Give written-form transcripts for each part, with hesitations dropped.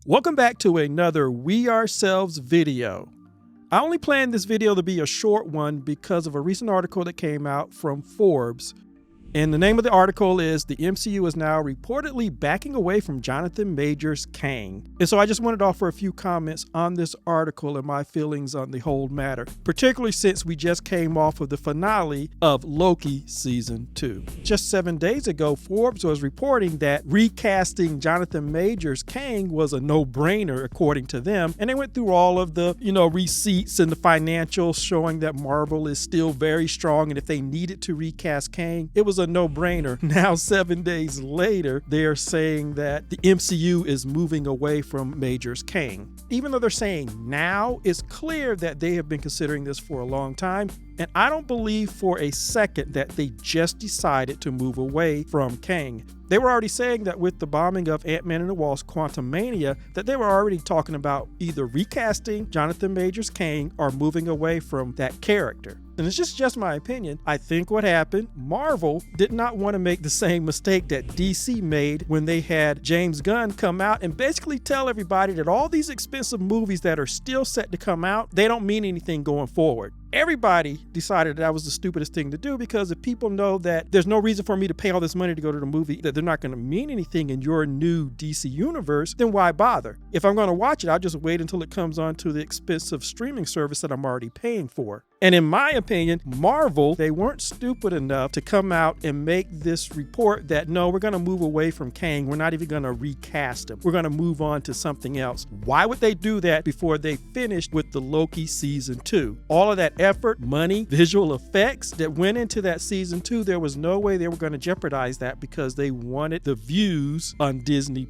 Welcome back to another We Ourselves video. I only planned this video to be a short one because of a recent article that came out from Forbes. And the name of the article is "The MCU is now reportedly backing away from Jonathan Majors' Kang." And so I just wanted to offer a few comments on this article and my feelings on the whole matter, particularly since we just came off of the finale of Loki Season 2. Just 7 days ago, Forbes was reporting that recasting Jonathan Majors' Kang was a no-brainer according to them. And they went through all of the, receipts and the financials showing that Marvel is still very strong. And if they needed to recast Kang, it was a no-brainer. Now, 7 days later, they're saying that the MCU is moving away from Majors' Kang. Even though they're saying now, it's clear that they have been considering this for a long time. And I don't believe for a second that they just decided to move away from Kang. They were already saying that with the bombing of Ant-Man and the Wasp: Quantumania, that they were already talking about either recasting Jonathan Majors' Kang or moving away from that character. And it's just my opinion. I think what happened, Marvel did not want to make the same mistake that DC made when they had James Gunn come out and basically tell everybody that all these expensive movies that are still set to come out, they don't mean anything going forward. Everybody decided that was the stupidest thing to do, because if people know that there's no reason for me to pay all this money to go to the movie, that they're not going to mean anything in your new DC universe, then why bother? If I'm going to watch it, I'll just wait until it comes onto the expensive streaming service that I'm already paying for. And in my opinion, Marvel, they weren't stupid enough to come out and make this report that, no, we're going to move away from Kang. We're not even going to recast him. We're going to move on to something else. Why would they do that before they finished with the Loki Season 2? All of that effort, money, visual effects that went into that Season 2, there was no way they were going to jeopardize that because they wanted the views on Disney+.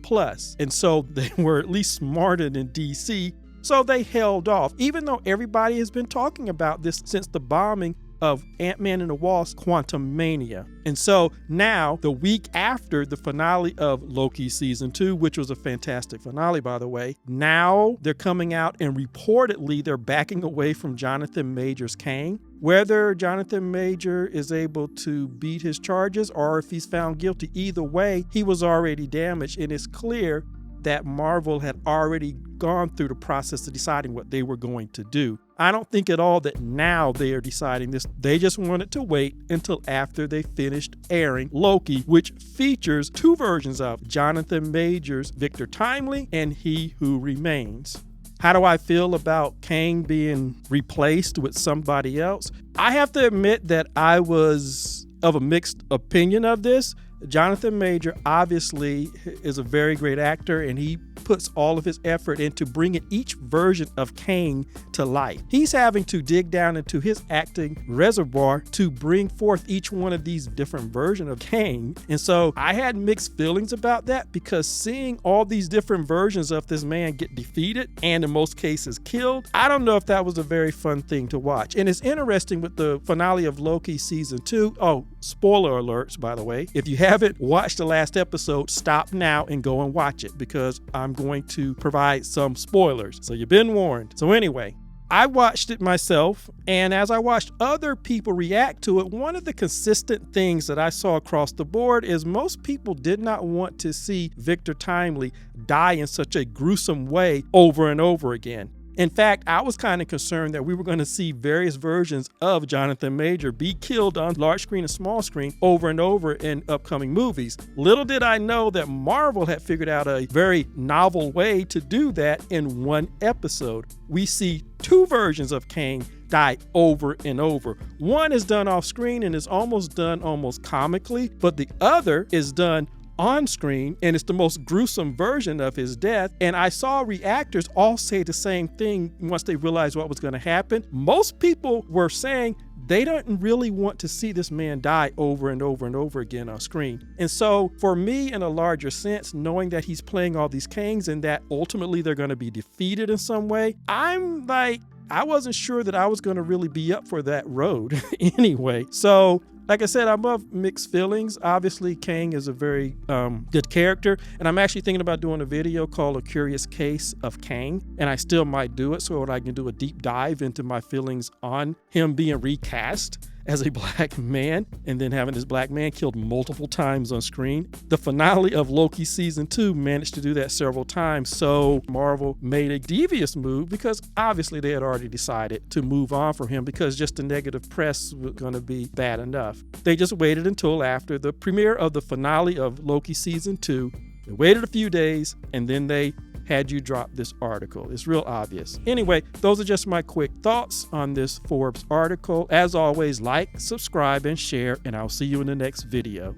And so they were at least smarter than DC. So they held off, even though everybody has been talking about this since the bombing of Ant-Man and the Wasp: Quantumania. And so now, the week after the finale of Loki Season 2, which was a fantastic finale, by the way, now they're coming out and reportedly they're backing away from Jonathan Majors' Kang. Whether Jonathan Major is able to beat his charges or if he's found guilty, either way, he was already damaged, and it's clear that Marvel had already gone through the process of deciding what they were going to do. I don't think at all that now they are deciding this. They just wanted to wait until after they finished airing Loki, which features two versions of Jonathan Majors, Victor Timely, and He Who Remains. How do I feel about Kang being replaced with somebody else? I have to admit that I was of a mixed opinion of this. Jonathan Major obviously is a very great actor, and he puts all of his effort into bringing each version of Kang to life. He's having to dig down into his acting reservoir to bring forth each one of these different versions of Kang. And so I had mixed feelings about that, because seeing all these different versions of this man get defeated and in most cases killed, I don't know if that was a very fun thing to watch. And it's interesting with the finale of Loki Season 2. Oh, spoiler alerts, by the way. If you haven't watched the last episode, stop now and go and watch it, because I'm going to provide some spoilers. So you've been warned. So anyway, I watched it myself, and as I watched other people react to it, one of the consistent things that I saw across the board is most people did not want to see Victor Timely die in such a gruesome way over and over again. In fact, I was kind of concerned that we were going to see various versions of Jonathan Major be killed on large screen and small screen over and over in upcoming movies. Little did I know that Marvel had figured out a very novel way to do that in one episode. We see two versions of Kang die over and over. One is done off screen and is almost done almost comically, but the other is done on screen, and it's the most gruesome version of his death. And I saw reactors all say the same thing once they realized what was going to happen. Most people were saying they don't really want to see this man die over and over and over again on screen. And so for me, in a larger sense, knowing that he's playing all these Kangs and that ultimately they're going to be defeated in some way, I'm like, I wasn't sure that I was going to really be up for that road anyway. So Like I said, I'm of mixed feelings. Obviously, Kang is a very good character, and I'm actually thinking about doing a video called A Curious Case of Kang, and I still might do it so that I can do a deep dive into my feelings on him being recast as a black man and then having this black man killed multiple times on screen. The finale of Loki season 2 managed to do that several times, so Marvel made a devious move because obviously they had already decided to move on from him because just the negative press was going to be bad enough. They just waited until after the premiere of the finale of Loki season 2. They waited a few days and then they had you drop this article. It's real obvious. Anyway, those are just my quick thoughts on this Forbes article. As always, like, subscribe, and share, and I'll see you in the next video.